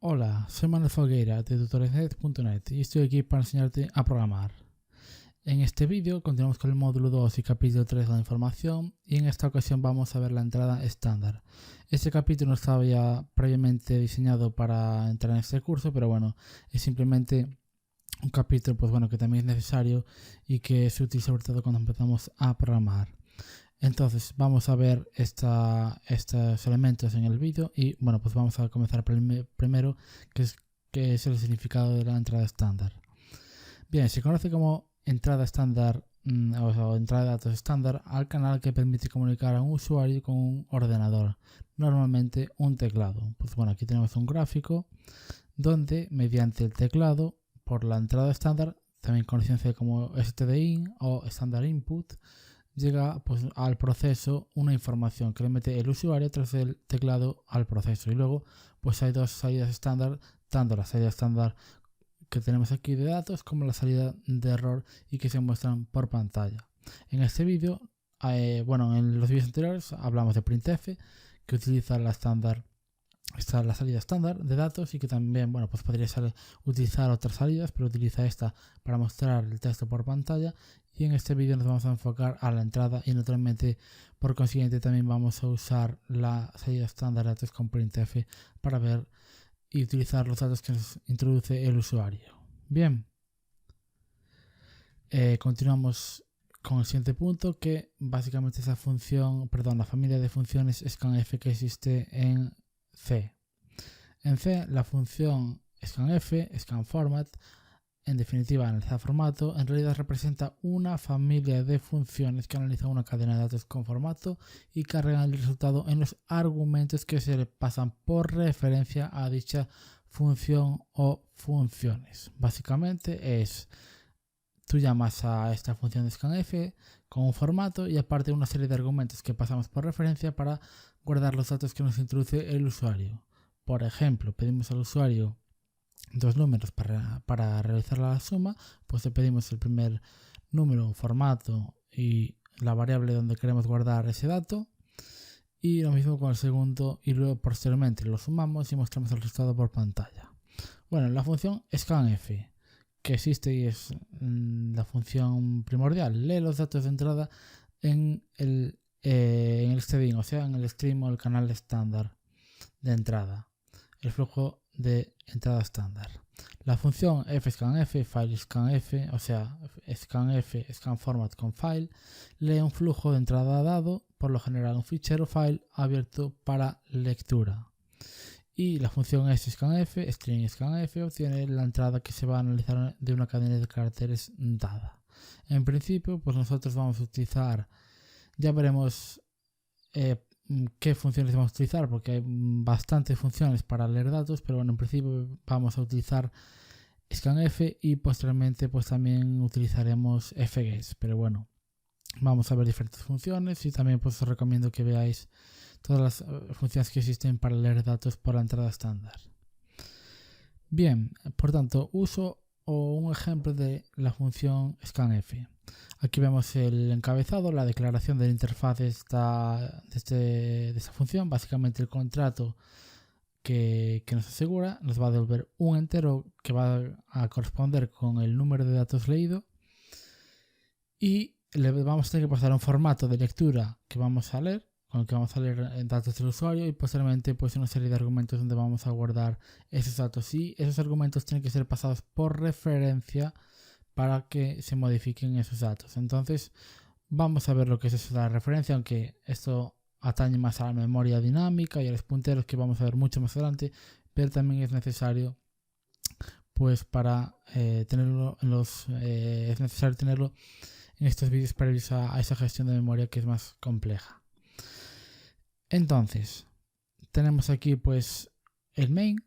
Hola, soy Manuel Folgueira de tutorialsnet.net y estoy aquí para enseñarte a programar. En este vídeo continuamos con el módulo 2 y capítulo 3 de la información y en esta ocasión vamos a ver la entrada estándar. Este capítulo no estaba ya previamente diseñado para entrar en este curso, pero bueno, es simplemente un capítulo que también es necesario y que se utiliza sobre todo cuando empezamos a programar. Entonces vamos a ver estos elementos en el vídeo y bueno, pues vamos a comenzar primero, que es el significado de la entrada estándar. Bien, se conoce como entrada estándar o entrada de datos estándar al canal que permite comunicar a un usuario con un ordenador, normalmente un teclado. Pues bueno, aquí tenemos un gráfico donde mediante el teclado, por la entrada estándar, también conocida como stdin o standard input, llega pues al proceso una información que le mete el usuario tras el teclado al proceso, y luego pues hay dos salidas estándar, tanto la salida estándar que tenemos aquí de datos como la salida de error y que se muestran por pantalla. En este vídeo, en los vídeos anteriores hablamos de printf, que utiliza la salida estándar de datos y que también pues podría utilizar otras salidas, pero utiliza esta para mostrar el texto por pantalla. Y en este vídeo nos vamos a enfocar a la entrada y naturalmente por consiguiente también vamos a usar la salida estándar de datos con printf para ver y utilizar los datos que nos introduce el usuario. Bien, continuamos con el siguiente punto, que básicamente es la familia de funciones scanf que existe en C. En C, la función scanf, scanformat, en definitiva analizar formato, en realidad representa una familia de funciones que analiza una cadena de datos con formato y cargan el resultado en los argumentos que se le pasan por referencia a dicha función o funciones. Básicamente tú llamas a esta función de scanf con un formato y aparte una serie de argumentos que pasamos por referencia para guardar los datos que nos introduce el usuario. Por ejemplo, pedimos al usuario dos números para realizar la suma, pues le pedimos el primer número, formato y la variable donde queremos guardar ese dato, y lo mismo con el segundo, y luego posteriormente lo sumamos y mostramos el resultado por pantalla. Bueno, la función scanf que existe y es la función primordial, lee los datos de entrada en el stdin, o sea, en el stream o el canal estándar de entrada, el flujo de entrada estándar. La función fscanf, filescanf, o sea, scanf, scanformat con file, lee un flujo de entrada dado, por lo general un fichero file abierto para lectura. Y la función scanf, string scanf, obtiene la entrada que se va a analizar de una cadena de caracteres dada. En principio, pues nosotros vamos a utilizar, ya veremos qué funciones vamos a utilizar, porque hay bastantes funciones para leer datos, pero bueno, en principio vamos a utilizar scanf y posteriormente pues también utilizaremos fguess, pero bueno, vamos a ver diferentes funciones y también pues os recomiendo que veáis todas las funciones que existen para leer datos por la entrada estándar. Bien, por tanto, uso o un ejemplo de la función scanf. Aquí vemos el encabezado, la declaración de la interfaz de esta función, básicamente el contrato que nos asegura, nos va a devolver un entero que va a corresponder con el número de datos leído, y le vamos a tener que pasar un formato de lectura que vamos a leer, con el que vamos a leer datos del usuario, y posteriormente pues una serie de argumentos donde vamos a guardar esos datos, y esos argumentos tienen que ser pasados por referencia para que se modifiquen esos datos. Entonces vamos a ver lo que es eso de la referencia, aunque esto atañe más a la memoria dinámica y a los punteros, que vamos a ver mucho más adelante, pero también es necesario pues para tenerlo es necesario tenerlo en estos vídeos previos a esa gestión de memoria que es más compleja. Entonces tenemos aquí pues el main,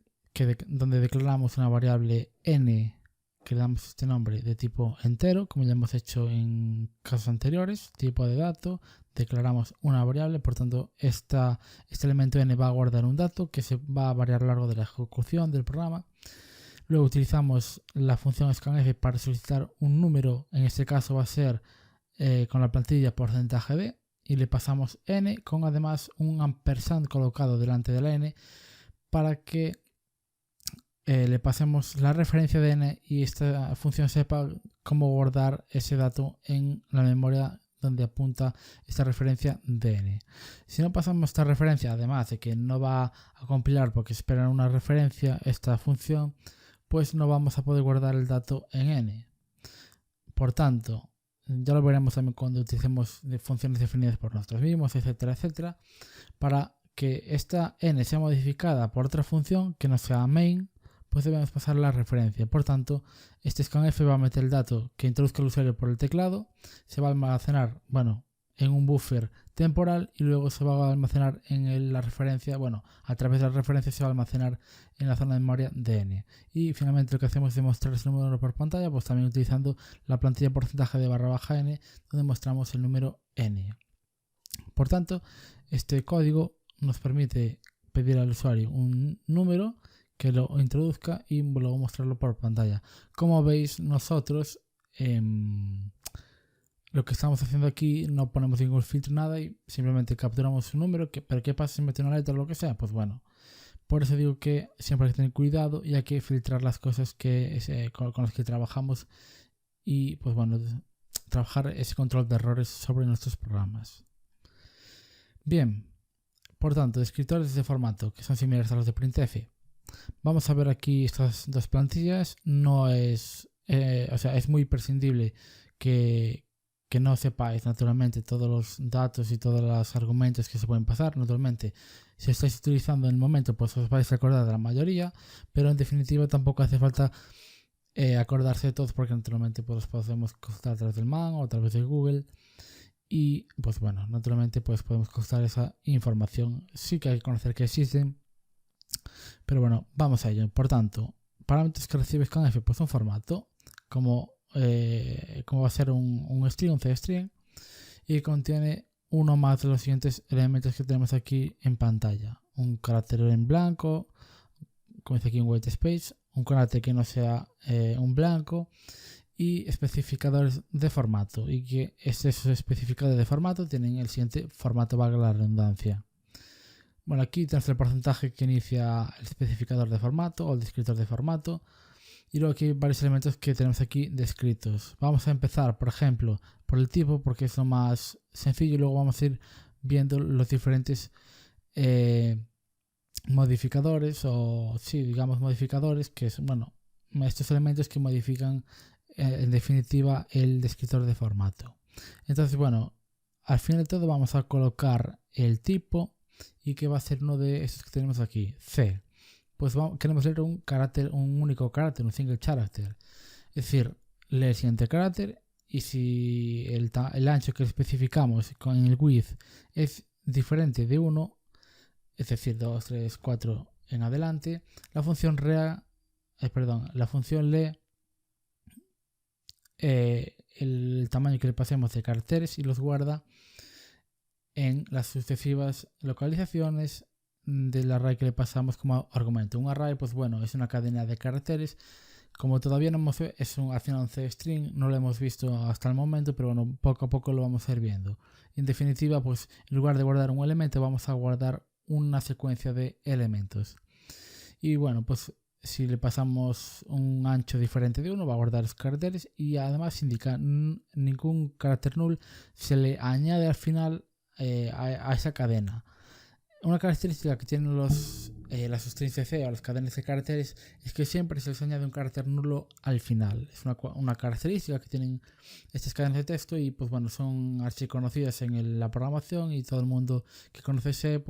donde declaramos una variable n que le damos este nombre de tipo entero, como ya hemos hecho en casos anteriores, tipo de dato, declaramos una variable, por tanto este elemento n va a guardar un dato que se va a variar a lo largo de la ejecución del programa. Luego utilizamos la función scanf para solicitar un número, en este caso va a ser con la plantilla porcentaje de, y le pasamos n con además un ampersand colocado delante de la n para que le pasemos la referencia de n y esta función sepa cómo guardar ese dato en la memoria donde apunta esta referencia de n. Si no pasamos esta referencia, además de que no va a compilar porque espera una referencia, esta función, pues no vamos a poder guardar el dato en n. Por tanto, ya lo veremos también cuando utilicemos funciones definidas por nosotros mismos, etcétera, etcétera, para que esta n sea modificada por otra función que no sea main, pues debemos pasar la referencia. Por tanto, este scanf va a meter el dato que introduzca el usuario por el teclado, se va a almacenar, en un buffer temporal y luego se va a almacenar en la referencia, a través de la referencia se va a almacenar en la zona de memoria de n. Y finalmente lo que hacemos es demostrar ese número por pantalla, pues también utilizando la plantilla porcentaje de /n, donde mostramos el número n. Por tanto, este código nos permite pedir al usuario un número que lo introduzca y luego mostrarlo por pantalla. Como veis, nosotros lo que estamos haciendo aquí no ponemos ningún filtro, nada, y simplemente capturamos un número. ¿Pero qué pasa si mete una letra o lo que sea? Pues bueno, por eso digo que siempre hay que tener cuidado y hay que filtrar las cosas con las que trabajamos y pues bueno, trabajar ese control de errores sobre nuestros programas. Bien, por tanto, descriptores de formato que son similares a los de printf. Vamos a ver aquí estas dos plantillas. No es, es muy prescindible que no sepáis naturalmente todos los datos y todos los argumentos que se pueden pasar. Naturalmente, si estáis utilizando en el momento, pues os vais a acordar de la mayoría, pero en definitiva tampoco hace falta acordarse de todos, porque naturalmente pues los podemos consultar a través del man o a través de Google. Y pues bueno, naturalmente pues podemos consultar esa información. Sí que hay que conocer que existen, pero bueno, vamos a ello. Por tanto, parámetros que recibe scanf, pues un formato como va a ser un string, un cstring, y contiene uno más de los siguientes elementos que tenemos aquí en pantalla: un carácter en blanco, como dice aquí un white space, un carácter que no sea un blanco, y especificadores de formato, y que esos especificadores de formato tienen el siguiente formato, valga la redundancia. Bueno, aquí tenemos el porcentaje que inicia el especificador de formato o el descriptor de formato. Y luego aquí hay varios elementos que tenemos aquí descritos. Vamos a empezar, por ejemplo, por el tipo, porque es lo más sencillo, y luego vamos a ir viendo los diferentes modificadores, modificadores, que son, estos elementos que modifican en definitiva el descriptor de formato. Entonces, al fin de todo vamos a colocar el tipo, y que va a ser uno de estos que tenemos aquí, C. Pues queremos leer un único carácter, un single character. Es decir, lee el siguiente carácter, y si el ancho que especificamos con el width es diferente de 1, es decir, 2, 3, 4 en adelante, la función lee el tamaño que le pasemos de caracteres y los guarda en las sucesivas localizaciones del array que le pasamos como argumento. Un array, pues es una cadena de caracteres. Como todavía no hemos al final un cstring, no lo hemos visto hasta el momento, pero poco a poco lo vamos a ir viendo. En definitiva, pues en lugar de guardar un elemento, vamos a guardar una secuencia de elementos. Y pues si le pasamos un ancho diferente de 1, va a guardar los caracteres, y además indica ningún carácter null se le añade al final a esa cadena. Una característica que tienen las strings de C o las cadenas de caracteres es que siempre se les añade un carácter nulo al final. Es una característica que tienen estas cadenas de texto, y son archiconocidas en la programación, y todo el mundo que conoce C,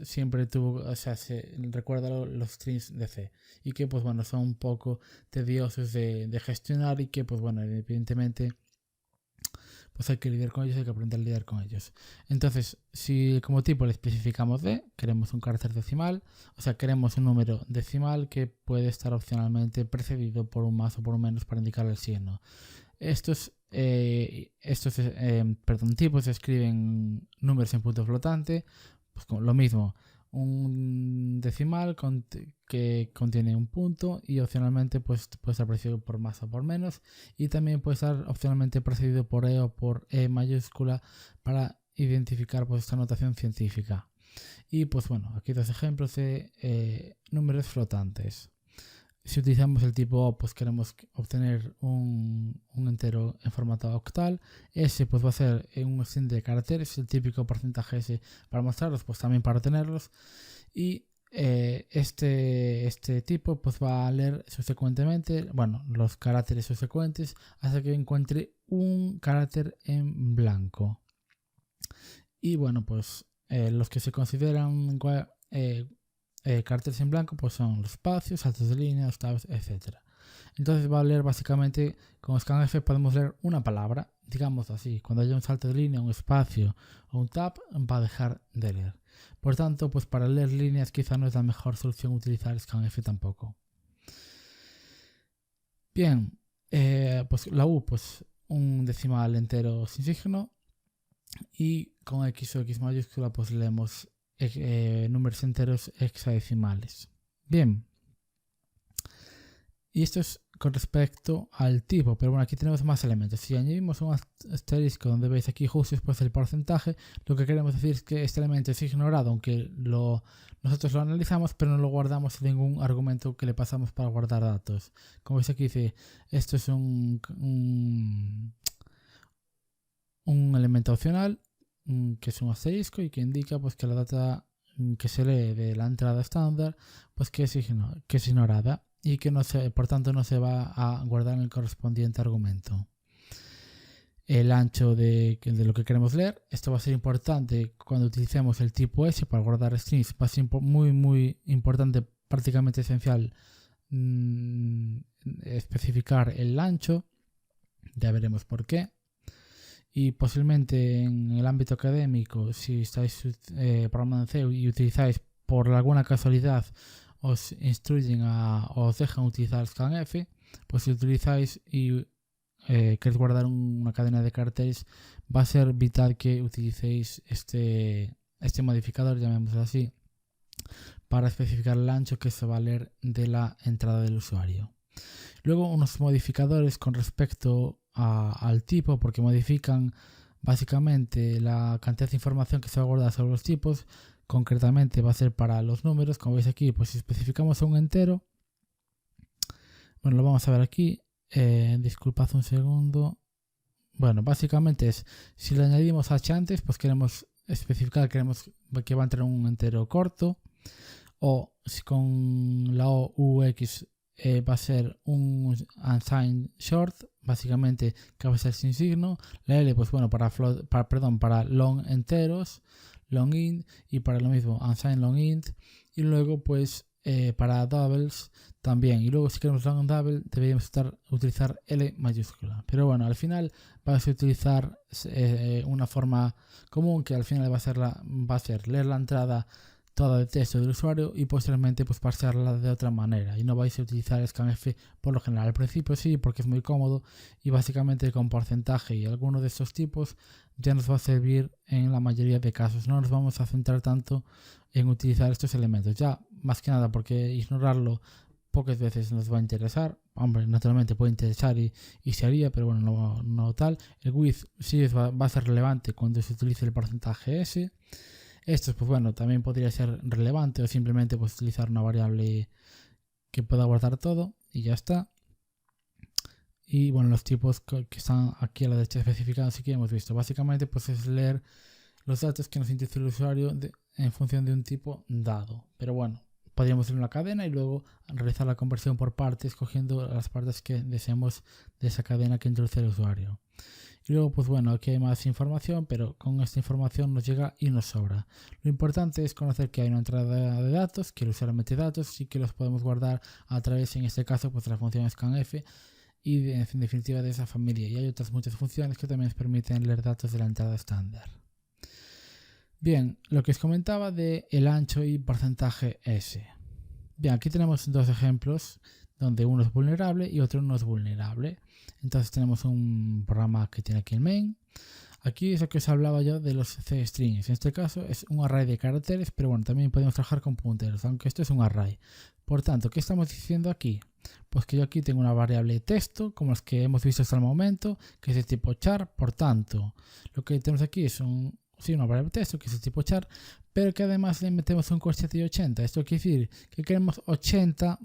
siempre tuvo, se recuerda los strings de C, y que son un poco tediosos de gestionar, y que evidentemente hay que lidiar con ellos, hay que aprender a lidiar con ellos. Entonces, si como tipo le especificamos D, queremos un carácter decimal, queremos un número decimal que puede estar opcionalmente precedido por un más o por un menos para indicar el sí o no. Estos tipos se escriben números en punto flotante, pues como lo mismo, un decimal que contiene un punto, y opcionalmente puede estar precedido por más o por menos, y también puede estar opcionalmente precedido por E o por E mayúscula para identificar esta notación científica. Y pues bueno, aquí dos ejemplos de números flotantes. Si utilizamos el tipo O, pues queremos obtener un entero en formato octal. S pues va a ser un string de caracteres, el típico porcentaje S para mostrarlos, pues también para tenerlos. Y este tipo pues va a leer subsecuentemente, bueno, los caracteres subsecuentes hasta que encuentre un carácter en blanco. Y bueno, pues los que se consideran caracteres en blanco pues son los espacios, saltos de línea, tabs, etc. Entonces va a leer básicamente, con scanf podemos leer una palabra, digamos así, cuando haya un salto de línea, un espacio o un tab, va a dejar de leer. Por tanto, pues para leer líneas quizá no es la mejor solución utilizar scanf tampoco. Bien, pues la U, pues un decimal entero sin signo, y con X o X mayúscula pues leemos números enteros hexadecimales. Bien, y esto es con respecto al tipo, pero bueno, aquí tenemos más elementos. Si añadimos un asterisco donde veis aquí justo después del porcentaje, lo que queremos decir es que este elemento es ignorado, aunque nosotros lo analizamos, pero no lo guardamos en ningún argumento que le pasamos para guardar datos. Como veis aquí dice, esto es un elemento opcional, que es un asterisco y que indica pues que la data que se lee de la entrada estándar pues que es ignorada y que por tanto no se va a guardar en el correspondiente argumento. El ancho de lo que queremos leer, esto va a ser importante cuando utilicemos el tipo S para guardar strings, va a ser muy importante, prácticamente esencial, especificar el ancho, ya veremos por qué. Y posiblemente en el ámbito académico, si estáis programando en C y utilizáis por alguna casualidad, os instruyen os dejan utilizar scanf, pues si utilizáis y queréis guardar una cadena de caracteres, va a ser vital que utilicéis este modificador, llamémoslo así, para especificar el ancho que se va a leer de la entrada del usuario. Luego unos modificadores con respecto al tipo, porque modifican básicamente la cantidad de información que se va a guardar sobre los tipos. Concretamente va a ser para los números, como veis aquí, pues si especificamos un entero, bueno, lo vamos a ver aquí, disculpad un segundo. Bueno, básicamente es, si le añadimos h antes, pues queremos especificar, queremos que va a entrar un entero corto, o si con la O, U, X va a ser un unsigned short, básicamente que va a ser sin signo. La L, pues bueno, para long enteros, long int, y para lo mismo unsigned long int, y luego pues para doubles también, y luego si queremos long double deberíamos utilizar L mayúscula, pero bueno, al final vas a utilizar una forma común que al final va a ser leer la entrada toda de texto del usuario y posteriormente pues parsearla de otra manera, y no vais a utilizar scanf por lo general. Al principio sí, porque es muy cómodo y básicamente con porcentaje y alguno de estos tipos ya nos va a servir en la mayoría de casos. No nos vamos a centrar tanto en utilizar estos elementos, ya más que nada porque ignorarlo pocas veces nos va a interesar. Hombre, naturalmente puede interesar y se haría, pero bueno, no tal. El width sí va a ser relevante cuando se utilice el porcentaje S. Esto pues bueno, también podría ser relevante, o simplemente pues utilizar una variable que pueda guardar todo y ya está. Y bueno, los tipos que están aquí a la derecha especificados, sí que hemos visto. Básicamente pues es leer los datos que nos introduce el usuario en función de un tipo dado. Pero bueno, podríamos hacer una cadena y luego realizar la conversión por partes, cogiendo las partes que deseamos de esa cadena que introduce el usuario. Y luego, pues bueno, aquí hay más información, pero con esta información nos llega y nos sobra. Lo importante es conocer que hay una entrada de datos, que el usuario mete datos y que los podemos guardar a través, en este caso, pues de la función scanf y en definitiva de esa familia. Y hay otras muchas funciones que también nos permiten leer datos de la entrada estándar. Bien, lo que os comentaba de el ancho y porcentaje S. Bien, aquí tenemos dos ejemplos donde uno es vulnerable y otro no es vulnerable. Entonces tenemos un programa que tiene aquí el main. Aquí es lo que os hablaba yo de los C-strings. En este caso es un array de caracteres, pero bueno, también podemos trabajar con punteros, aunque esto es un array. Por tanto, ¿qué estamos diciendo aquí? Pues que yo aquí tengo una variable texto, como las que hemos visto hasta el momento, que es de tipo char. Por tanto, lo que tenemos aquí es una variable texto que es de tipo char, pero que además le metemos un coeficiente de 80. Esto quiere decir que queremos 80,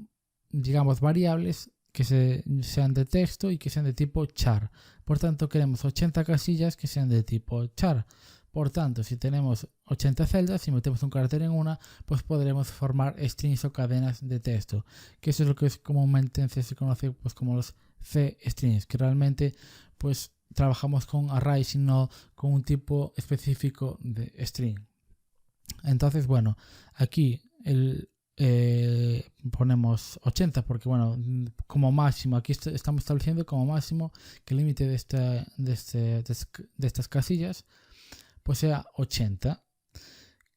digamos, variables que sean de texto y que sean de tipo char. Por tanto, queremos 80 casillas que sean de tipo char. Por tanto, si tenemos 80 celdas y metemos un carácter en una, pues podremos formar strings o cadenas de texto, que eso es lo que comúnmente se conoce pues como los C-strings, que realmente pues trabajamos con arrays y no con un tipo específico de string. Entonces, bueno, aquí ponemos 80 porque, bueno, como máximo, aquí estamos estableciendo como máximo que el límite de estas casillas pues sea 80.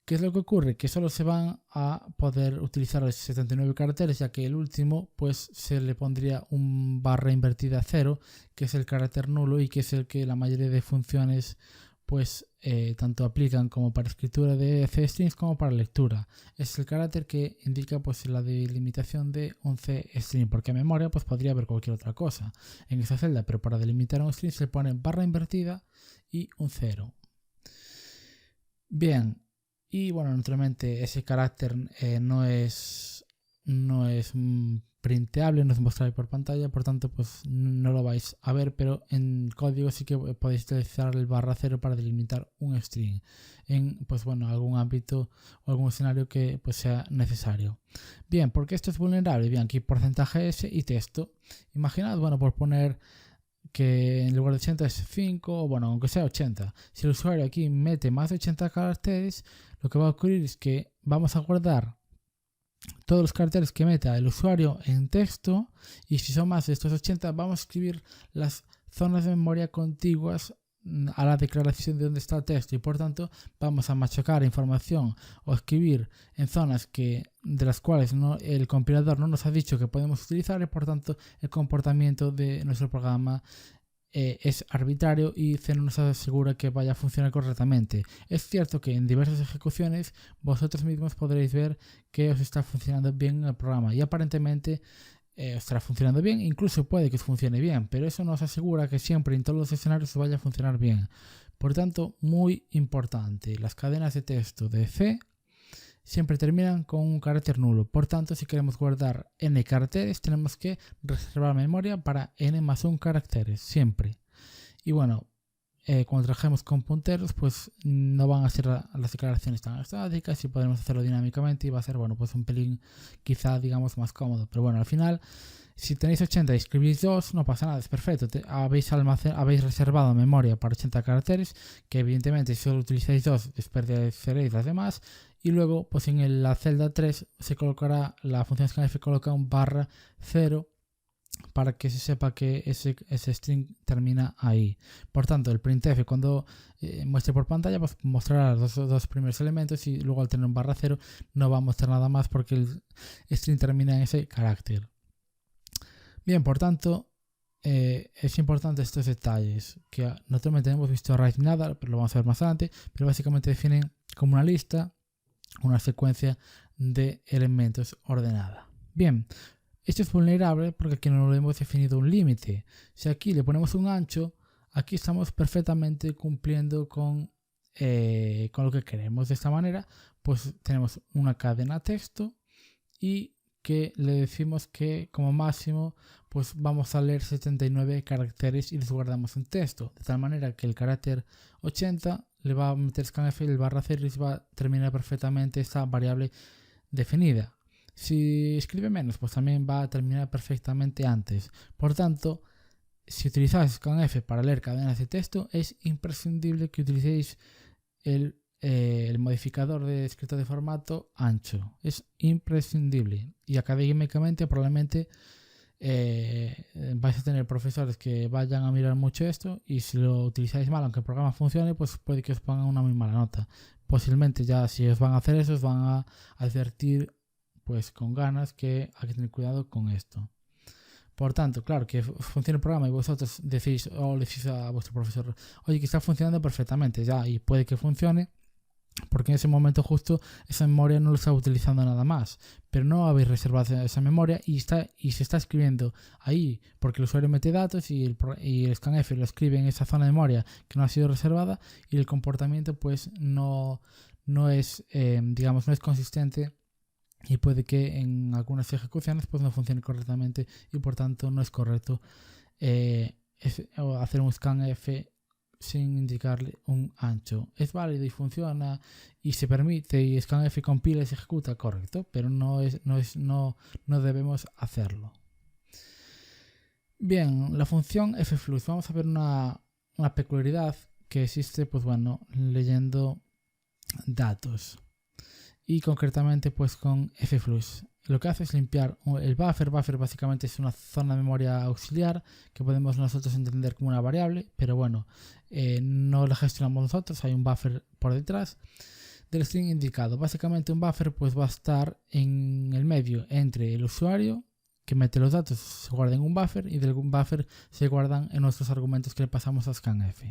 ¿Qué es lo que ocurre? Que solo se van a poder utilizar los 79 caracteres, ya que el último pues se le pondría un barra invertida 0, que es el carácter nulo y que es el que la mayoría de funciones pues tanto aplican como para escritura de C-strings como para lectura. Es el carácter que indica pues la delimitación de un C-string, porque en memoria pues podría haber cualquier otra cosa en esa celda, pero para delimitar un string se pone barra invertida y un 0. Bien, y bueno, naturalmente ese carácter no es printeable, no es mostrable por pantalla, por tanto pues no lo vais a ver, pero en código sí que podéis utilizar el barra 0 para delimitar un string en pues bueno, algún ámbito o algún escenario que pues sea necesario. Bien, ¿por qué esto es vulnerable? Bien, aquí porcentaje S y texto. Imaginad, bueno, por poner que en lugar de 80 es 5, o bueno, aunque sea 80. Si el usuario aquí mete más de 80 caracteres, lo que va a ocurrir es que vamos a guardar todos los caracteres que meta el usuario en texto, y si son más de estos 80 vamos a escribir las zonas de memoria contiguas a la declaración de dónde está el texto, y por tanto vamos a machacar información o escribir en zonas de las cuales el compilador no nos ha dicho que podemos utilizar, y por tanto el comportamiento de nuestro programa es arbitrario y C no nos asegura que vaya a funcionar correctamente. Es cierto que en diversas ejecuciones vosotros mismos podréis ver que os está funcionando bien el programa, y aparentemente estará funcionando bien, incluso puede que os funcione bien, pero eso no os asegura que siempre en todos los escenarios os vaya a funcionar bien. Por tanto, muy importante, las cadenas de texto de C siempre terminan con un carácter nulo. Por tanto, si queremos guardar n caracteres, tenemos que reservar memoria para n más 1 caracteres, siempre. Y bueno, cuando trabajemos con punteros, pues no van a ser las declaraciones tan estáticas y podremos hacerlo dinámicamente, y va a ser, bueno, pues un pelín quizá, digamos, más cómodo. Pero bueno, al final, si tenéis 80 y escribís 2, no pasa nada, es perfecto. Habéis reservado memoria para 80 caracteres, que evidentemente si solo utilizáis 2, desperdiciaréis las demás. Y luego, pues en la celda 3 se colocará, la función scanf coloca un barra 0 para que se sepa que ese string termina ahí. Por tanto, el printf cuando muestre por pantalla pues mostrará los dos primeros elementos, y luego al tener un barra 0 no va a mostrar nada más porque el string termina en ese carácter. Bien, por tanto, es importante estos detalles que naturalmente hemos visto a raíz nada, pero lo vamos a ver más adelante, pero básicamente definen como una lista, una secuencia de elementos ordenada. Bien, esto es vulnerable porque aquí no le hemos definido un límite. Si aquí le ponemos un ancho, aquí estamos perfectamente cumpliendo con lo que queremos. De esta manera, pues tenemos una cadena texto y que le decimos que como máximo pues vamos a leer 79 caracteres y les guardamos un texto. De tal manera que el carácter 80 le va a meter scanf y el barra 0 y va a terminar perfectamente esta variable definida. Si escribe menos, pues también va a terminar perfectamente antes. Por tanto, si utilizáis scanf para leer cadenas de texto, es imprescindible que utilicéis el modificador de escrito de formato ancho. Es imprescindible. Y académicamente probablemente vais a tener profesores que vayan a mirar mucho esto, y si lo utilizáis mal, aunque el programa funcione, pues puede que os pongan una muy mala nota. Posiblemente ya si os van a hacer eso, os van a advertir pues con ganas que hay que tener cuidado con esto. Por tanto, claro, que funcione el programa y vosotros decís o le decís a vuestro profesor, oye, que está funcionando perfectamente ya, y puede que funcione porque en ese momento justo esa memoria no lo está utilizando nada más, pero no habéis reservado esa memoria y se está escribiendo ahí porque el usuario mete datos y el scanf lo escribe en esa zona de memoria que no ha sido reservada, y el comportamiento pues no no es, digamos, no es consistente y puede que en algunas ejecuciones pues no funcione correctamente y por tanto no es correcto hacer un scanf sin indicarle un ancho. Es válido y funciona y se permite y scanf compila y se ejecuta, correcto, pero no debemos hacerlo. Bien, la función fflux, vamos a ver una peculiaridad que existe, pues bueno, leyendo datos y concretamente pues con fflux. Lo que hace es limpiar el buffer. Buffer básicamente es una zona de memoria auxiliar que podemos nosotros entender como una variable, pero bueno, no la gestionamos nosotros, hay un buffer por detrás del string indicado. Básicamente un buffer pues va a estar en el medio entre el usuario que mete los datos, se guarda en un buffer y del buffer se guardan en nuestros argumentos que le pasamos a scanf.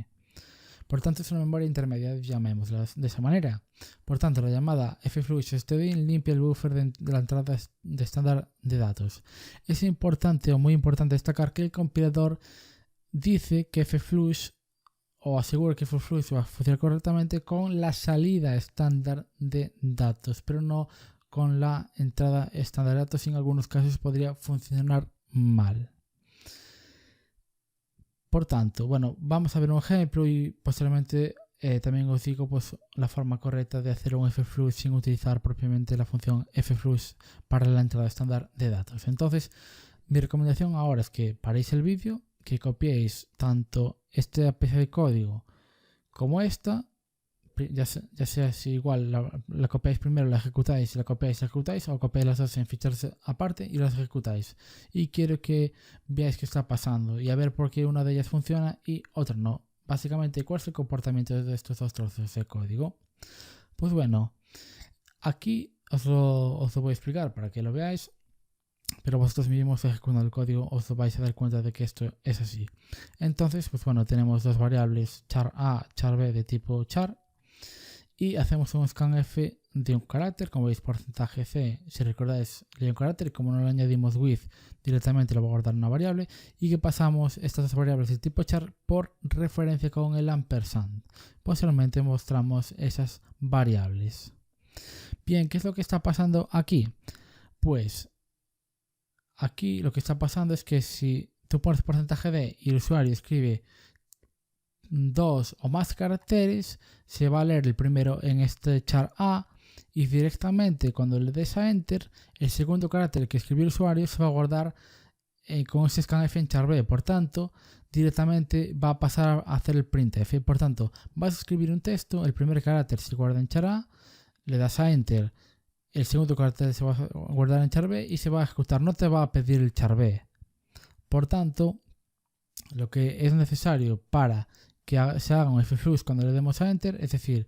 Por tanto, es una memoria intermedia, llamémosla de esa manera. Por tanto, la llamada fflux_stdin limpia el buffer de la entrada de estándar de datos. Es importante o muy importante destacar que el compilador dice que fflux o asegura que fflux va a funcionar correctamente con la salida estándar de datos, pero no con la entrada estándar de datos y en algunos casos podría funcionar mal. Por tanto, bueno, vamos a ver un ejemplo y posteriormente también os digo pues, la forma correcta de hacer un fflux sin utilizar propiamente la función fflux para la entrada estándar de datos. Entonces, mi recomendación ahora es que paréis el vídeo, que copiéis tanto esta pieza de código como esta, ya sea si igual la copiáis primero, la ejecutáis, la copiáis, la ejecutáis, o copiáis las dos en ficheros aparte y las ejecutáis. Y quiero que veáis qué está pasando y a ver por qué una de ellas funciona y otra no. Básicamente, ¿cuál es el comportamiento de estos dos trozos de código? Pues bueno, aquí os lo voy a explicar para que lo veáis, pero vosotros mismos ejecutando el código os vais a dar cuenta de que esto es así. Entonces, pues bueno, tenemos dos variables char a, char b de tipo char y hacemos un scanf de un carácter, como veis porcentaje C, si recordáis, le un carácter, como no le añadimos with directamente lo va a guardar una variable y que pasamos estas dos variables de tipo char por referencia con el ampersand. Posteriormente mostramos esas variables. Bien, ¿qué es lo que está pasando aquí? Pues aquí lo que está pasando es que si tú pones porcentaje D y el usuario escribe 2 o más caracteres, se va a leer el primero en este char A y directamente cuando le des a enter, el segundo carácter que escribió el usuario se va a guardar con ese scanf en char B. Por tanto, directamente va a pasar a hacer el printf. Por tanto, vas a escribir un texto, el primer carácter se guarda en char A, le das a enter, el segundo carácter se va a guardar en char B y se va a ejecutar, no te va a pedir el char B. Por tanto, lo que es necesario para que se haga un fflux cuando le demos a enter, es decir,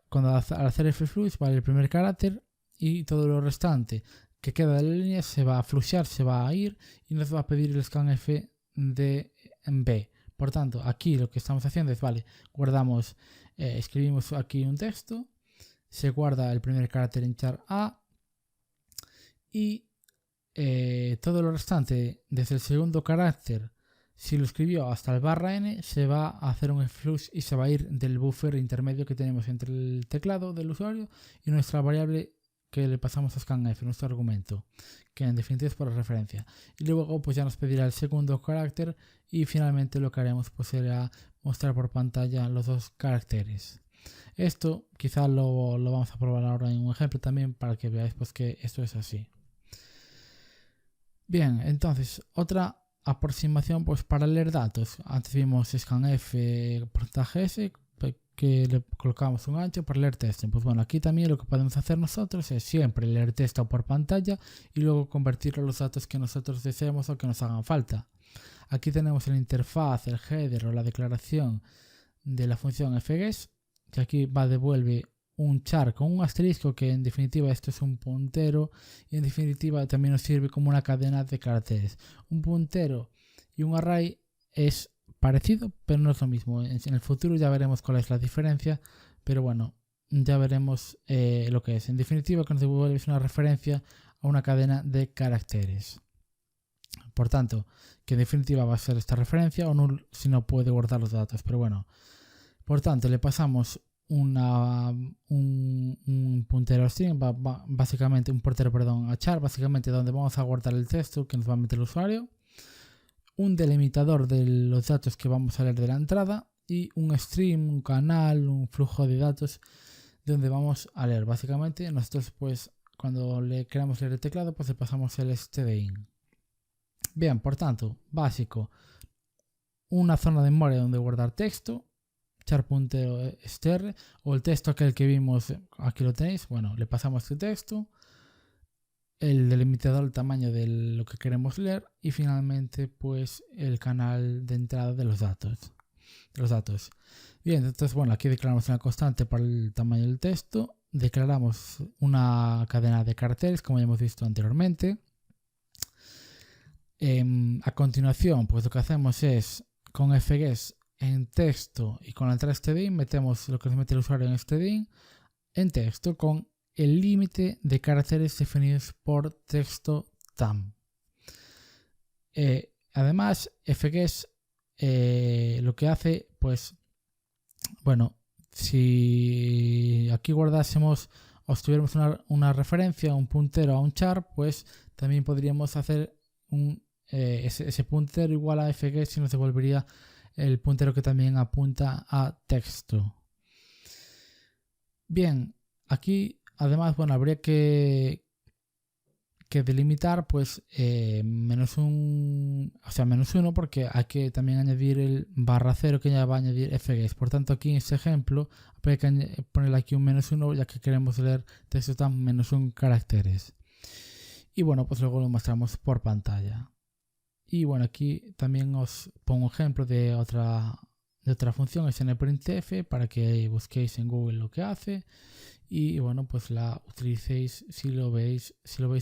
cuando al hacer fflux va el primer carácter y todo lo restante que queda de la línea se va a fluxear, se va a ir y nos va a pedir el scanf de B. Por tanto, aquí lo que estamos haciendo es, vale, guardamos, escribimos aquí un texto, se guarda el primer carácter en char A y todo lo restante desde el segundo carácter, si lo escribió hasta el /n, se va a hacer un flux y se va a ir del buffer intermedio que tenemos entre el teclado del usuario y nuestra variable que le pasamos a scanf, nuestro argumento, que en definitiva es por referencia. Y luego pues ya nos pedirá el segundo carácter y finalmente lo que haremos pues será mostrar por pantalla los dos caracteres. Esto quizá lo vamos a probar ahora en un ejemplo también para que veáis pues que esto es así. Bien, entonces otra aproximación pues para leer datos. Antes vimos scanf porcentaje S que le colocamos un ancho para leer texto. Pues bueno, aquí también lo que podemos hacer nosotros es siempre leer texto por pantalla y luego convertirlo a los datos que nosotros deseemos o que nos hagan falta. Aquí tenemos la interfaz, el header o la declaración de la función fguess, que aquí devuelve un char con un asterisco, que en definitiva esto es un puntero y en definitiva también nos sirve como una cadena de caracteres. Un puntero y un array es parecido pero no es lo mismo. En el futuro ya veremos cuál es la diferencia, pero bueno, ya veremos lo que es. En definitiva, que nos devuelve es una referencia a una cadena de caracteres. Por tanto, que en definitiva va a ser esta referencia o null si no puede guardar los datos, pero bueno. Por tanto, le pasamos un puntero string, básicamente un portero, perdón, a char, básicamente donde vamos a guardar el texto que nos va a meter el usuario, un delimitador de los datos que vamos a leer de la entrada y un stream, un canal, un flujo de datos donde vamos a leer. Básicamente nosotros pues cuando le queramos leer el teclado pues le pasamos el stdin. Bien, por tanto, básico, una zona de memoria donde guardar texto, char.str o el texto aquel que vimos, aquí lo tenéis, bueno, le pasamos este texto, el delimitador del tamaño de lo que queremos leer y finalmente pues el canal de entrada de los datos. Bien, entonces bueno, aquí declaramos una constante para el tamaño del texto, declaramos una cadena de caracteres como ya hemos visto anteriormente. A continuación pues lo que hacemos es con fgues en texto y con la entrada stdin metemos lo que nos mete el usuario en stdin en texto con el límite de caracteres definidos por texto tam. Además, fgues lo que hace, pues, bueno, si aquí guardásemos o tuviéramos una referencia, un puntero a un char, pues también podríamos hacer ese puntero igual a fgues y nos devolvería el puntero que también apunta a texto. Bien, aquí además, bueno, habría que delimitar pues -1, porque hay que también añadir el /0 que ya va a añadir fgues. Por tanto, aquí en este ejemplo habría que ponerle aquí un -1 ya que queremos leer texto tan -1 caracteres. Y bueno, pues luego lo mostramos por pantalla. Y bueno, aquí también os pongo un ejemplo de otra función, snprintf, para que busquéis en Google lo que hace y bueno, pues la utilicéis si lo veis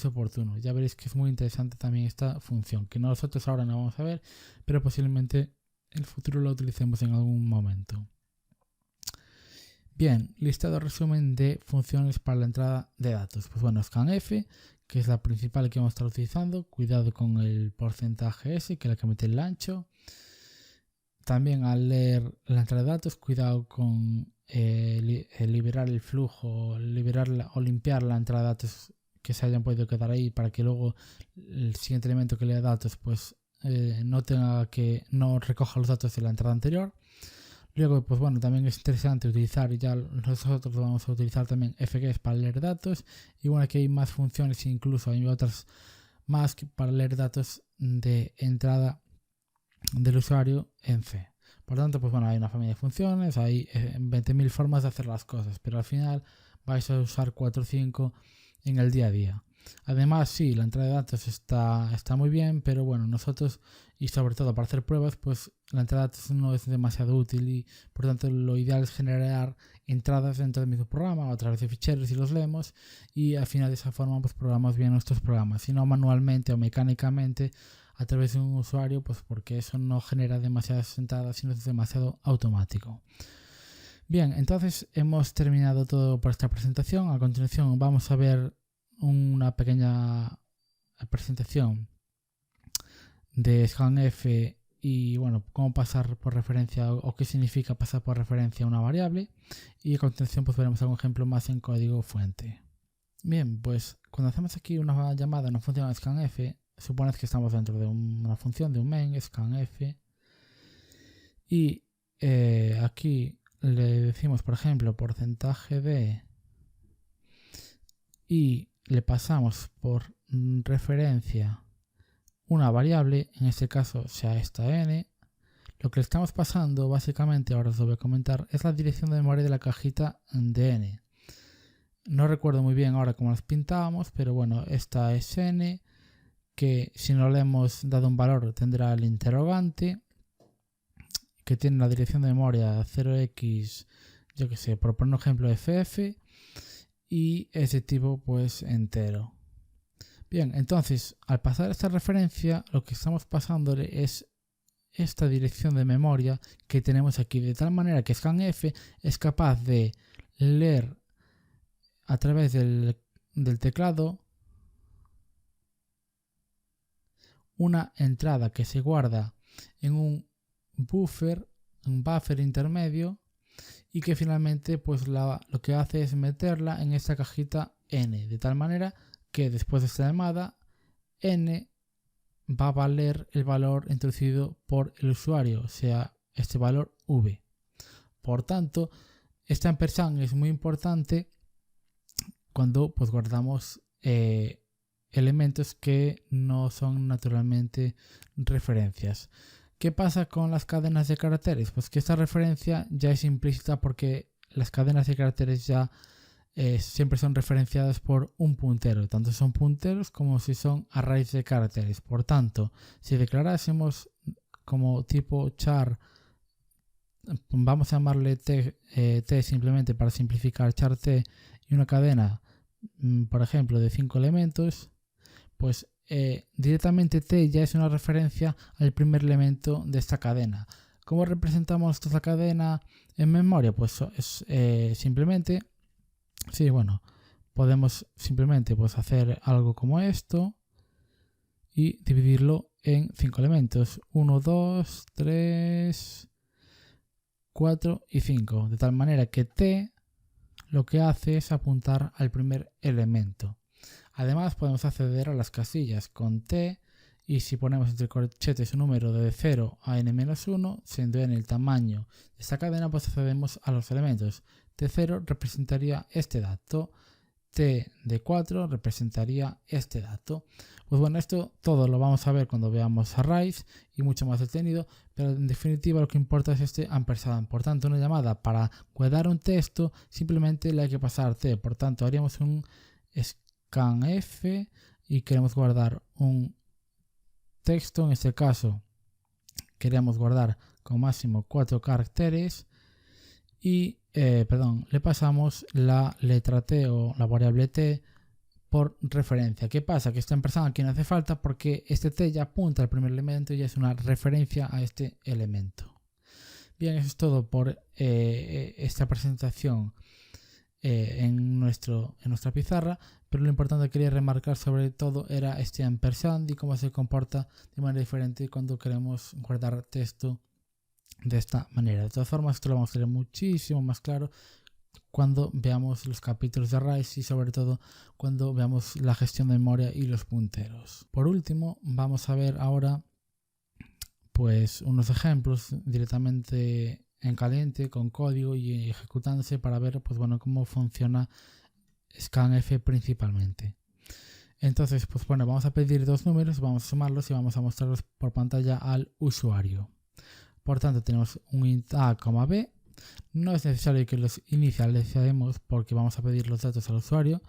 oportuno. Ya veréis que es muy interesante también esta función, que nosotros ahora no vamos a ver, pero posiblemente en el futuro la utilicemos en algún momento. Bien, listado resumen de funciones para la entrada de datos. Pues bueno, scanf, que es la principal que vamos a estar utilizando. Cuidado con el porcentaje S, que es la que mete el ancho. También al leer la entrada de datos, cuidado con liberar el flujo, o limpiar la entrada de datos que se hayan podido quedar ahí para que luego el siguiente elemento que lea datos pues no recoja los datos de la entrada anterior. Luego, pues bueno, también es interesante utilizar, y ya nosotros vamos a utilizar también fgues para leer datos. Y bueno, aquí hay más funciones, incluso hay otras más para leer datos de entrada del usuario en C. Por tanto, pues bueno, hay una familia de funciones, hay 20.000 formas de hacer las cosas, pero al final vais a usar 4 o 5 en el día a día. Además, sí, la entrada de datos está muy bien, pero bueno, nosotros, y sobre todo para hacer pruebas, pues la entrada de datos no es demasiado útil y por tanto lo ideal es generar entradas dentro del mismo programa o a través de ficheros y los leemos y al final de esa forma pues programamos bien nuestros programas, si no manualmente o mecánicamente a través de un usuario, pues porque eso no genera demasiadas entradas, sino es demasiado automático. Bien, entonces hemos terminado todo por esta presentación. A continuación vamos a ver una pequeña presentación de scanf y bueno, cómo pasar por referencia o qué significa pasar por referencia a una variable, y a continuación pues veremos algún ejemplo más en código fuente. Bien, pues cuando hacemos aquí una llamada a una función scanf, suponed que estamos dentro de una función de un main scanf y aquí le decimos, por ejemplo, porcentaje de y le pasamos por referencia una variable, en este caso sea esta n. Lo que le estamos pasando básicamente, ahora os lo voy a comentar, es la dirección de memoria de la cajita de n. No recuerdo muy bien ahora cómo las pintábamos, pero bueno, esta es n, que si no le hemos dado un valor tendrá el interrogante, que tiene la dirección de memoria 0x, yo que sé, por poner un ejemplo, ff, y ese tipo pues entero. Bien, entonces al pasar esta referencia lo que estamos pasándole es esta dirección de memoria que tenemos aquí, de tal manera que scanf es capaz de leer a través del teclado una entrada que se guarda en un buffer intermedio, y que finalmente pues lo que hace es meterla en esta cajita n, de tal manera que después de esta llamada n va a valer el valor introducido por el usuario, o sea, este valor v. Por tanto, este ampersand es muy importante cuando pues guardamos elementos que no son naturalmente referencias. ¿Qué pasa con las cadenas de caracteres? Pues que esta referencia ya es implícita porque las cadenas de caracteres ya siempre son referenciadas por un puntero, tanto son punteros como si son arrays de caracteres. Por tanto, si declarásemos como tipo char, vamos a llamarle t simplemente para simplificar char t, y una cadena, por ejemplo, de 5 elementos, pues directamente t ya es una referencia al primer elemento de esta cadena. ¿Cómo representamos esta cadena en memoria? Pues es simplemente, sí, bueno, podemos simplemente pues hacer algo como esto y dividirlo en 5 elementos: 1, 2, 3, 4 y 5, de tal manera que t lo que hace es apuntar al primer elemento. Además podemos acceder a las casillas con t, y si ponemos entre corchetes un número de 0 a n-1, siendo n el tamaño de esta cadena, pues accedemos a los elementos. T0 representaría este dato, t de 4 representaría este dato. Pues bueno, esto todo lo vamos a ver cuando veamos arrays y mucho más detenido, pero en definitiva lo que importa es este ampersand. Por tanto, una llamada para guardar un texto simplemente le hay que pasar t. Por tanto, haríamos un scanf y queremos guardar un texto. En este caso queremos guardar con máximo 4 caracteres y le pasamos la letra t o la variable t por referencia. ¿Qué pasa? Que este ampersand aquí no hace falta porque este t ya apunta al primer elemento y es una referencia a este elemento. Bien, eso es todo por esta presentación en nuestra pizarra, pero lo importante que quería remarcar sobre todo era este ampersand y cómo se comporta de manera diferente cuando queremos guardar texto de esta manera. De todas formas, esto lo vamos a tener muchísimo más claro cuando veamos los capítulos de arrays y sobre todo cuando veamos la gestión de memoria y los punteros. Por último, vamos a ver ahora pues unos ejemplos directamente en caliente con código y ejecutándose para ver pues bueno cómo funciona scanf principalmente. Entonces pues bueno, vamos a pedir dos números, vamos a sumarlos y vamos a mostrarlos por pantalla al usuario. Por tanto, tenemos un int a, b. No es necesario que los inicialicemos porque vamos a pedir los datos al usuario.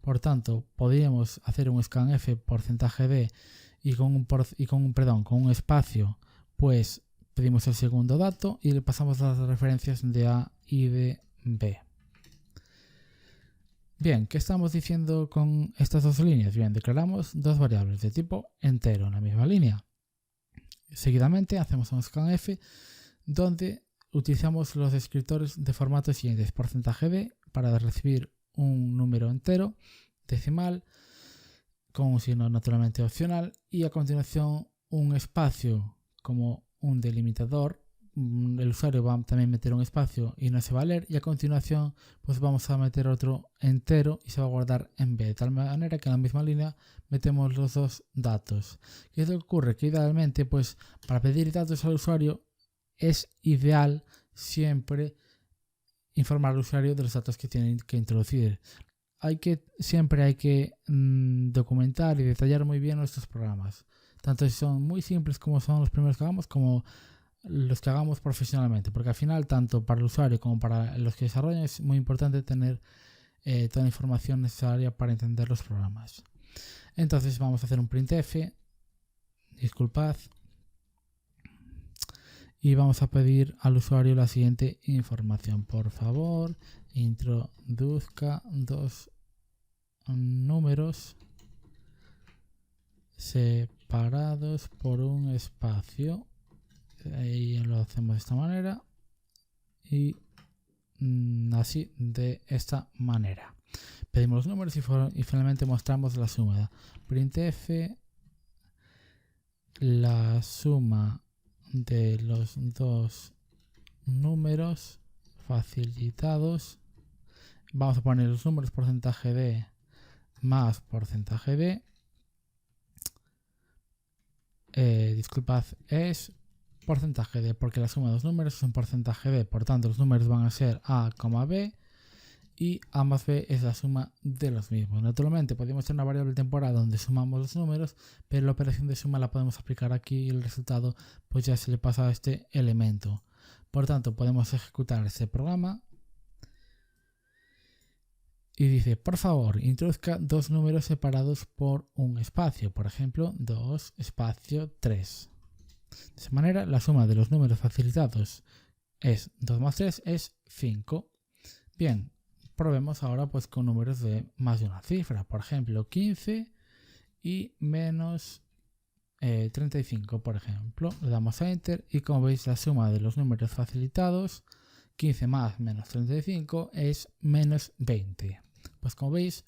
Por tanto, podríamos hacer un scanf %d y con un espacio, pues pedimos el segundo dato y le pasamos las referencias de A y de B. Bien, ¿qué estamos diciendo con estas dos líneas? Bien, declaramos dos variables de tipo entero en la misma línea. Seguidamente hacemos un scanf donde utilizamos los descriptores de formato siguientes: %d para recibir un número entero, decimal, con un signo naturalmente opcional, y a continuación un espacio como un delimitador. El usuario va a también meter un espacio y no se va a leer, y a continuación pues vamos a meter otro entero y se va a guardar en B, de tal manera que en la misma línea metemos los dos datos. ¿Qué es lo que ocurre? Que idealmente pues para pedir datos al usuario es ideal siempre informar al usuario de los datos que tienen que introducir. Siempre hay que documentar y detallar muy bien nuestros programas, tanto si son muy simples como son los primeros que hagamos, como los que hagamos profesionalmente, porque al final tanto para el usuario como para los que desarrollan es muy importante tener toda la información necesaria para entender los programas. Entonces vamos a hacer un printf, disculpad, y vamos a pedir al usuario la siguiente información: por favor introduzca dos números separados por un espacio. Ahí lo hacemos de esta manera y así de esta manera. Pedimos los números y finalmente mostramos la suma. Printf la suma de los dos números facilitados. Vamos a poner los números porcentaje de más porcentaje de. Disculpad, es porcentaje de, porque la suma de los números es un porcentaje de. Por tanto, los números van a ser A, B y A más B es la suma de los mismos. Naturalmente, podemos tener una variable temporal donde sumamos los números, pero la operación de suma la podemos aplicar aquí y el resultado pues ya se le pasa a este elemento. Por tanto, podemos ejecutar este programa y dice, por favor, introduzca dos números separados por un espacio, por ejemplo, 2 espacio 3. De esa manera, la suma de los números facilitados es 2 más 3 es 5. Bien, probemos ahora pues con números de más de una cifra, por ejemplo, 15 y menos 35, por ejemplo. Le damos a Enter y como veis la suma de los números facilitados, 15 más menos 35 es menos 20. Pues como veis,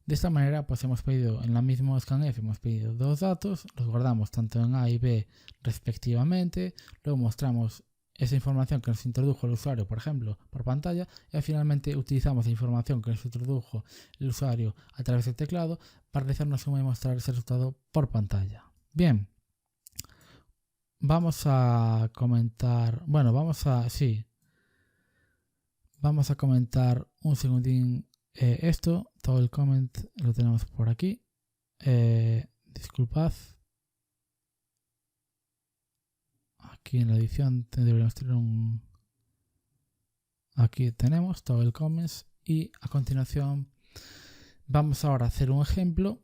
de esta manera pues hemos pedido en la misma scanf, hemos pedido dos datos, los guardamos tanto en A y B respectivamente, luego mostramos esa información que nos introdujo el usuario, por ejemplo, por pantalla, y finalmente utilizamos la información que nos introdujo el usuario a través del teclado para realizar una suma y mostrar ese resultado por pantalla. Bien, vamos a comentar, vamos a comentar un segundín esto, todo el comment lo tenemos por aquí. Disculpad. Aquí en la edición deberíamos tener un... Aquí tenemos todo el comments y a continuación vamos ahora a hacer un ejemplo.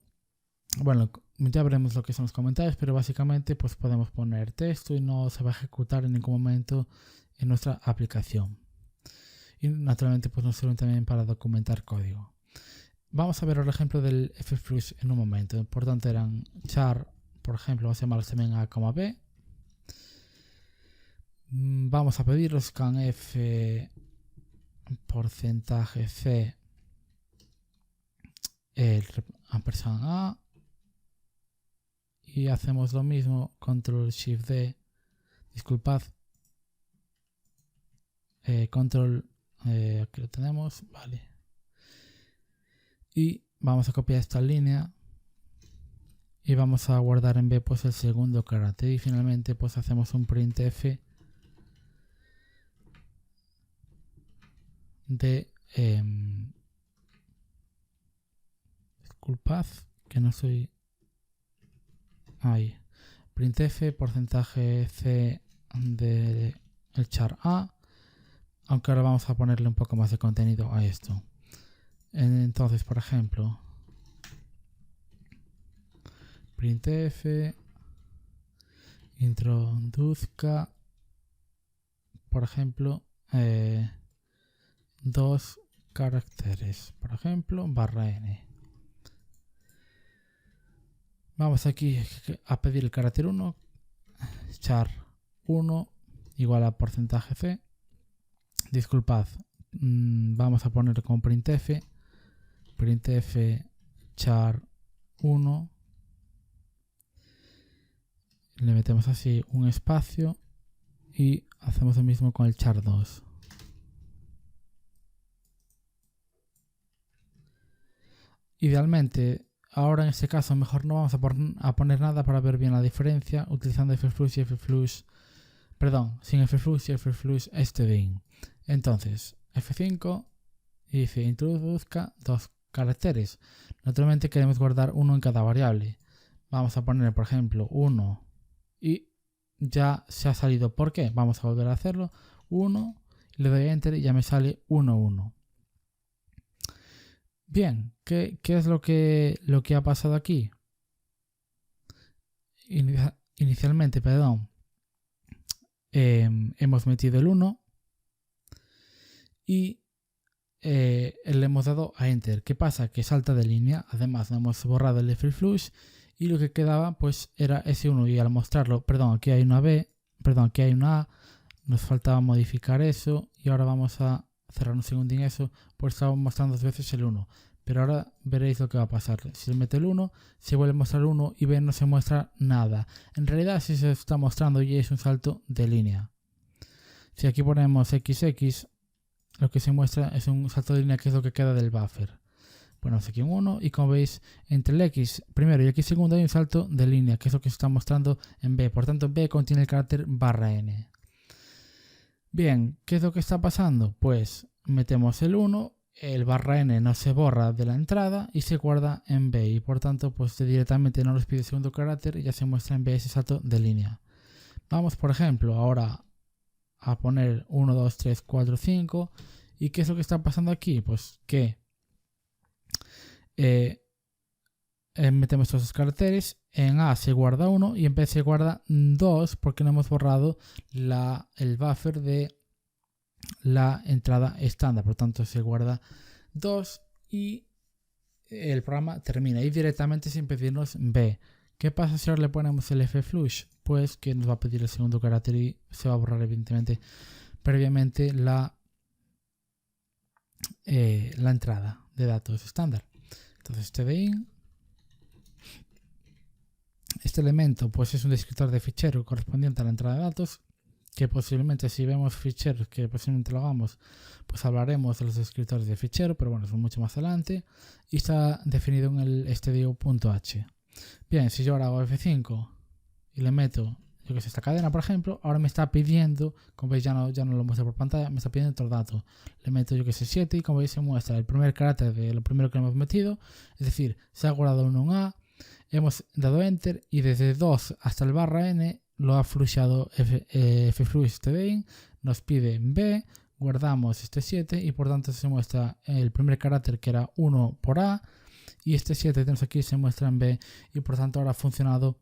Bueno, ya veremos lo que son los comentarios, pero básicamente pues podemos poner texto y no se va a ejecutar en ningún momento en nuestra aplicación. Y naturalmente pues nos sirven también para documentar código. Vamos a ver el ejemplo del fflux en un momento. Por tanto eran char, por ejemplo, vamos a llamarlos también A, B. Vamos a pedir los scanf porcentaje C el ampersand A y hacemos lo mismo, control shift D, disculpad, control, aquí lo tenemos, vale, y vamos a copiar esta línea y vamos a guardar en B pues el segundo carácter y finalmente pues hacemos un printf de disculpad que no soy ahí, printf porcentaje C de el char A, aunque ahora vamos a ponerle un poco más de contenido a esto. Entonces, por ejemplo, printf introduzca, por ejemplo, dos caracteres, por ejemplo, /n. Vamos aquí a pedir el carácter 1, char 1 igual a porcentaje C. Disculpad, vamos a poner como printf char 1, le metemos así un espacio y hacemos lo mismo con el char 2. Idealmente, ahora en este caso mejor no vamos a poner nada para ver bien la diferencia utilizando fflux y fflux, perdón, sin fflux y fflux stdin. Entonces, F5 y dice introduzca dos caracteres. Naturalmente queremos guardar uno en cada variable. Vamos a poner, por ejemplo, 1 y ya se ha salido. ¿Por qué? Vamos a volver a hacerlo. 1, le doy a Enter y ya me sale 1, 1. Bien, ¿qué es lo que ha pasado aquí? Inicialmente, perdón, hemos metido el 1 y le hemos dado a Enter. ¿Qué pasa? Que salta de línea. Además, no hemos borrado el fflux y lo que quedaba pues era ese 1 y al mostrarlo, perdón, aquí hay una B, perdón, aquí hay una A, nos faltaba modificar eso y ahora vamos a cerrar un segundín eso, pues estaba mostrando dos veces el 1. Pero ahora veréis lo que va a pasar. Si se mete el 1, se vuelve a mostrar 1 y B no se muestra nada. En realidad sí se está mostrando y es un salto de línea. Si aquí ponemos XX, lo que se muestra es un salto de línea, que es lo que queda del buffer. Ponemos aquí un 1 y como veis, entre el X primero y el X segundo hay un salto de línea, que es lo que se está mostrando en B. Por tanto, B contiene el carácter /n. Bien, ¿qué es lo que está pasando? Pues metemos el 1, el /n no se borra de la entrada y se guarda en B. Y por tanto, pues directamente no nos pide el segundo carácter y ya se muestra en B ese salto de línea. Vamos, por ejemplo, ahora a poner 1, 2, 3, 4, 5. ¿Y qué es lo que está pasando aquí? Pues que metemos todos los caracteres, en A se guarda 1 y en B se guarda 2 porque no hemos borrado el buffer de la entrada estándar. Por tanto, se guarda 2 y el programa termina y directamente sin pedirnos B. ¿Qué pasa si ahora le ponemos el flush? Pues que nos va a pedir el segundo carácter y se va a borrar evidentemente previamente la entrada de datos estándar. Entonces tdin, este elemento pues es un descriptor de fichero correspondiente a la entrada de datos, que posiblemente si vemos ficheros que posiblemente lo hagamos, pues hablaremos de los descriptores de fichero, pero bueno, son mucho más adelante, y está definido en el stdio.h. Bien, si yo ahora hago F5 y le meto, yo que sé, esta cadena por ejemplo, ahora me está pidiendo, como veis ya no lo muestra por pantalla, me está pidiendo otro dato. Le meto yo que sé 7 y como veis se muestra el primer carácter de lo primero que hemos metido, es decir, se ha guardado en un A, hemos dado Enter y desde 2 hasta el /n lo ha flushado flush nos pide B, guardamos este 7 y por tanto se muestra el primer carácter que era 1 por A y este 7 que tenemos aquí se muestra en B y por tanto ahora ha funcionado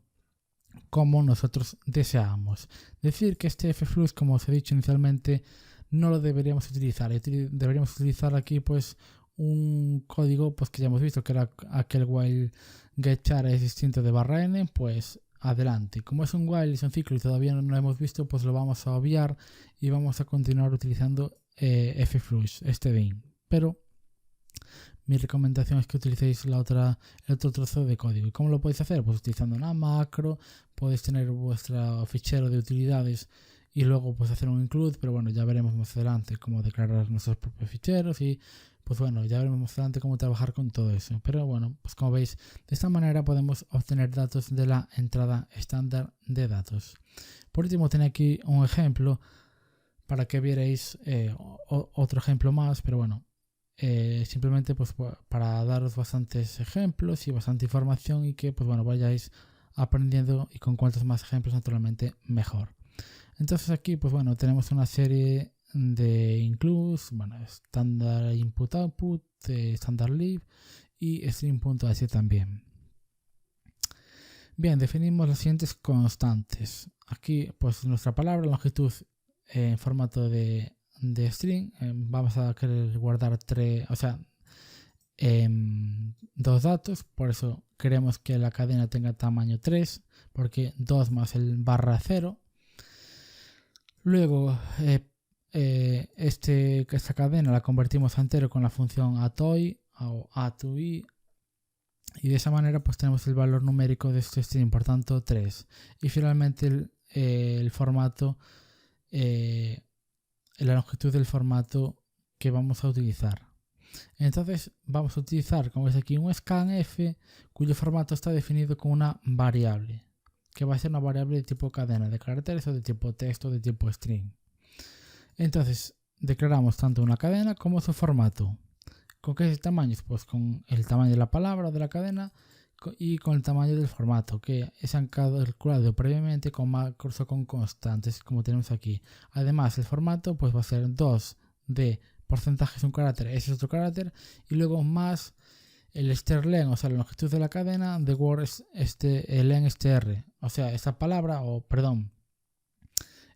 como nosotros deseábamos. Decir que este flush, como os he dicho inicialmente, no lo deberíamos utilizar. Deberíamos utilizar aquí pues un código pues que ya hemos visto que era aquel while getChar es distinto de /n, pues adelante. Como es un while, es un ciclo y todavía no lo hemos visto, pues lo vamos a obviar y vamos a continuar utilizando flush, este bin. Pero mi recomendación es que utilicéis el otro trozo de código. ¿Y cómo lo podéis hacer? Pues utilizando una macro, podéis tener vuestro fichero de utilidades y luego pues hacer un include, pero bueno, ya veremos más adelante cómo declarar nuestros propios ficheros y pues bueno, ya veremos más adelante cómo trabajar con todo eso. Pero bueno, pues como veis, de esta manera podemos obtener datos de la entrada estándar de datos. Por último, tengo aquí un ejemplo para que vierais otro ejemplo más, pero bueno, simplemente pues para daros bastantes ejemplos y bastante información y que pues bueno, vayáis aprendiendo y con cuantos más ejemplos naturalmente mejor. Entonces aquí pues bueno, tenemos una serie de includes, bueno, standard input output, standard lib y string.h también. Bien, definimos las siguientes constantes. Aquí pues nuestra palabra, longitud en formato de string, vamos a querer guardar dos datos, por eso queremos que la cadena tenga tamaño 3, porque 2 más el /0. Luego esta cadena la convertimos a entero con la función atoy o a2i y de esa manera pues tenemos el valor numérico de este string, por tanto 3. Y finalmente el formato, la longitud del formato que vamos a utilizar. Entonces vamos a utilizar, como veis aquí, un scanf cuyo formato está definido con una variable, que va a ser una variable de tipo cadena de caracteres o de tipo texto o de tipo string. Entonces declaramos tanto una cadena como su formato. ¿Con qué tamaños? Pues con el tamaño de la palabra de la cadena y con el tamaño del formato, que se han calculado previamente con macros o con constantes, como tenemos aquí. Además, el formato pues va a ser 2 de porcentaje es un carácter, ese es otro carácter, y luego más el strlen, o sea, la longitud de la cadena de word len str, o sea, esta palabra,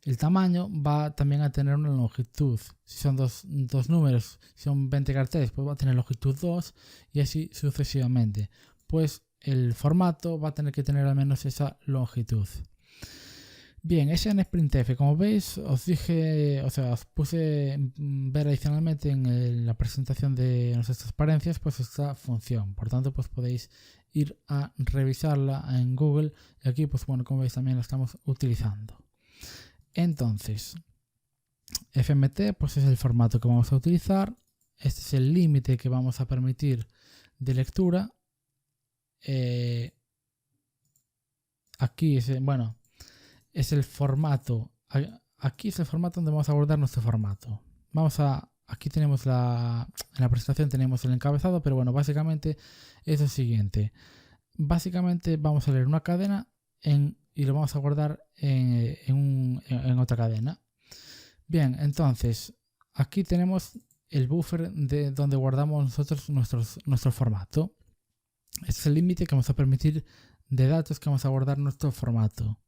el tamaño va también a tener una longitud. Si son dos números, si son 20 caracteres, pues va a tener longitud 2 y así sucesivamente. Pues el formato va a tener que tener al menos esa longitud. Bien, SNSprintf, como veis, os puse ver adicionalmente en la presentación de nuestras transparencias, pues esta función. Por tanto, pues podéis ir a revisarla en Google y aquí, pues bueno, como veis también la estamos utilizando. Entonces, FMT pues es el formato que vamos a utilizar. Este es el límite que vamos a permitir de lectura. Aquí es, bueno, es el formato. Aquí es el formato donde vamos a guardar nuestro formato. Aquí tenemos en la presentación tenemos el encabezado, pero bueno, básicamente es lo siguiente. Básicamente vamos a leer una cadena y lo vamos a guardar en otra cadena. Bien, entonces aquí tenemos el buffer de donde guardamos nosotros nuestro formato. Este es el límite que vamos a permitir de datos que vamos a guardar en nuestro formato.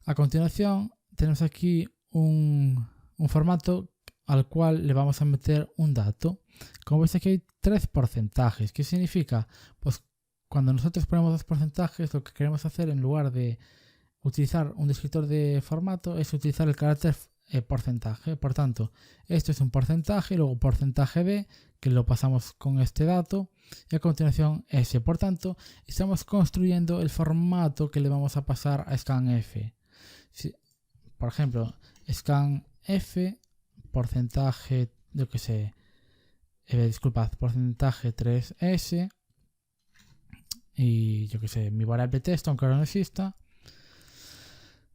A continuación tenemos aquí un formato al cual le vamos a meter un dato. Como veis aquí hay 3 porcentajes. ¿Qué significa? Pues cuando nosotros ponemos 2 porcentajes, lo que queremos hacer en lugar de utilizar un descriptor de formato es utilizar el carácter porcentaje. Por tanto, esto es un porcentaje y luego porcentaje de, que lo pasamos con este dato, y a continuación S. Por tanto, estamos construyendo el formato que le vamos a pasar a scanf. Por ejemplo, scanf porcentaje, yo que sé, disculpad, porcentaje 3S y yo que sé, mi variable texto, aunque ahora no exista.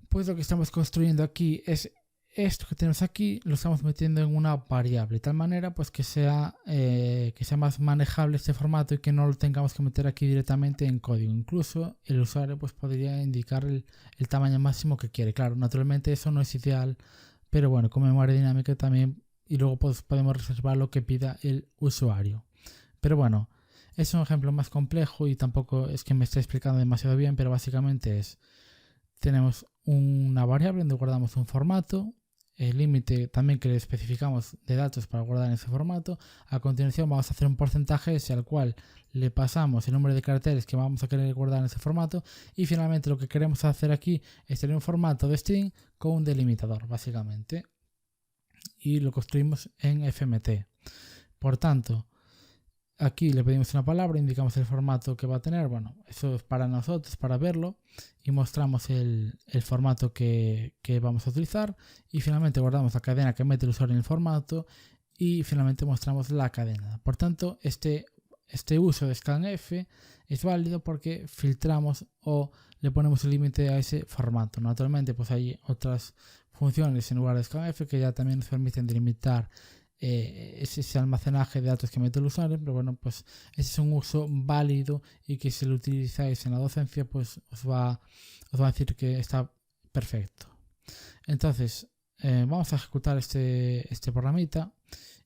Pues lo que estamos construyendo aquí es esto que tenemos aquí, lo estamos metiendo en una variable, de tal manera pues que sea más manejable este formato y que no lo tengamos que meter aquí directamente en código. Incluso el usuario pues podría indicar el tamaño máximo que quiere. Claro, naturalmente eso no es ideal, pero bueno, con memoria dinámica también, y luego pues podemos reservar lo que pida el usuario. Pero bueno, es un ejemplo más complejo y tampoco es que me esté explicando demasiado bien, pero básicamente tenemos una variable donde guardamos un formato, el límite también que le especificamos de datos para guardar en ese formato. A continuación vamos a hacer un porcentaje S al cual le pasamos el número de caracteres que vamos a querer guardar en ese formato, y finalmente lo que queremos hacer aquí es tener un formato de string con un delimitador básicamente, y lo construimos en FMT. Por tanto, aquí le pedimos una palabra, indicamos el formato que va a tener. Bueno, eso es para nosotros, para verlo, y mostramos el formato que vamos a utilizar, y finalmente guardamos la cadena que mete el usuario en el formato, y finalmente mostramos la cadena. Por tanto, este uso de scanf es válido porque filtramos o le ponemos el límite a ese formato. Naturalmente, pues hay otras funciones en lugar de scanf que ya también nos permiten delimitar ese almacenaje de datos que mete el usuario, pero bueno, pues ese es un uso válido y que si lo utilizáis en la docencia pues os va a decir que está perfecto. Entonces vamos a ejecutar este programita,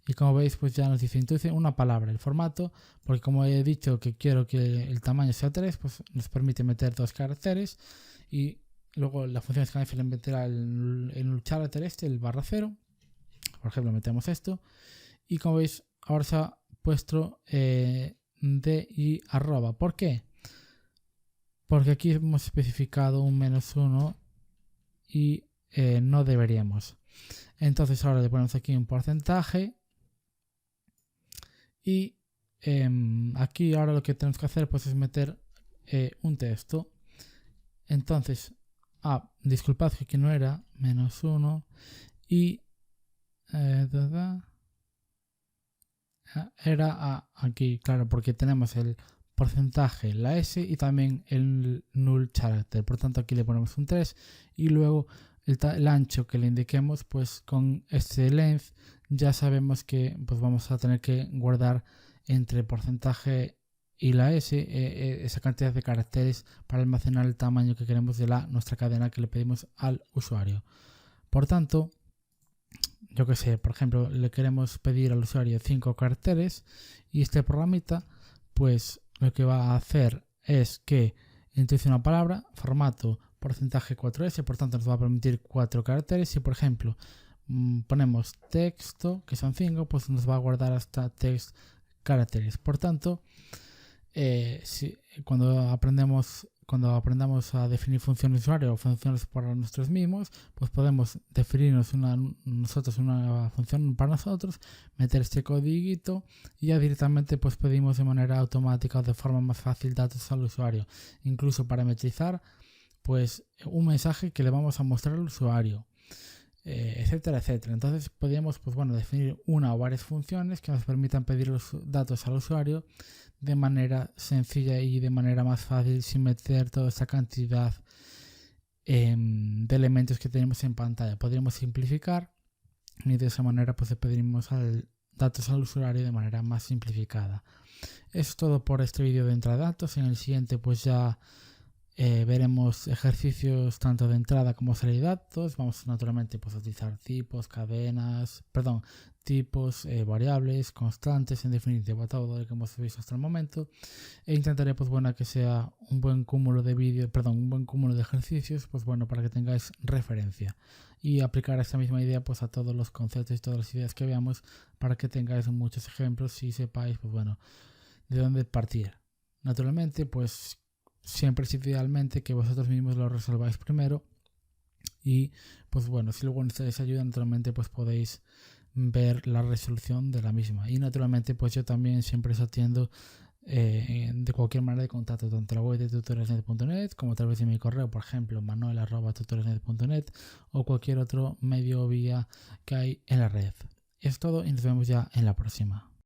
y como veis pues ya nos dice introduce una palabra, el formato, porque como he dicho que quiero que el tamaño sea 3, pues nos permite meter 2 caracteres, y luego la función scanf le meterá el carácter el /0. Por ejemplo, metemos esto, y como veis ahora se ha puesto d y arroba. ¿Por qué? Porque aquí hemos especificado un -1 y no deberíamos. Entonces ahora le ponemos aquí un porcentaje, y aquí ahora lo que tenemos que hacer pues es meter un texto. Entonces, disculpad que aquí no era -1 y era aquí, claro, porque tenemos el porcentaje, la S y también el null character. Por tanto, aquí le ponemos un 3, y luego el ancho que le indiquemos, pues con este length ya sabemos que pues vamos a tener que guardar entre el porcentaje y la S esa cantidad de caracteres para almacenar el tamaño que queremos de nuestra cadena que le pedimos al usuario. Por tanto, yo que sé, por ejemplo, le queremos pedir al usuario 5 caracteres, y este programita pues lo que va a hacer es que introduce una palabra, formato porcentaje 4S, por tanto nos va a permitir 4 caracteres. Y por ejemplo ponemos texto, que son 5, pues nos va a guardar hasta text caracteres. Por tanto, cuando aprendamos a definir funciones de usuario o funciones para nosotros mismos, pues podemos definirnos nosotros una función para nosotros, meter este codiguito, y ya directamente pues pedimos de manera automática o de forma más fácil datos al usuario, incluso parametrizar pues un mensaje que le vamos a mostrar al usuario. etcétera, etcétera. Entonces podríamos definir una o varias funciones que nos permitan pedir los datos al usuario de manera sencilla y de manera más fácil, sin meter toda esa cantidad de elementos que tenemos en pantalla. Podríamos simplificar y de esa manera le pediremos datos al usuario de manera más simplificada. Eso es todo por este vídeo de entrada de datos. En el siguiente ya veremos ejercicios tanto de entrada como salida de datos. Vamos naturalmente a utilizar tipos, tipos, variables, constantes, en definitiva todo lo que hemos visto hasta el momento. E intentaré que sea un buen cúmulo de un buen cúmulo de ejercicios, para que tengáis referencia y aplicar esta misma idea a todos los conceptos y todas las ideas que veamos, para que tengáis muchos ejemplos y sepáis de dónde partir. Naturalmente siempre es idealmente que vosotros mismos lo resolváis primero y si luego necesitáis ayuda, naturalmente podéis ver la resolución de la misma. Y naturalmente yo también siempre os atiendo de cualquier manera de contacto, tanto en la web de tutorialsnet.net como a través de mi correo, por ejemplo manuel@tutorialsnet.net, o cualquier otro medio o vía que hay en la red. Es todo y nos vemos ya en la próxima.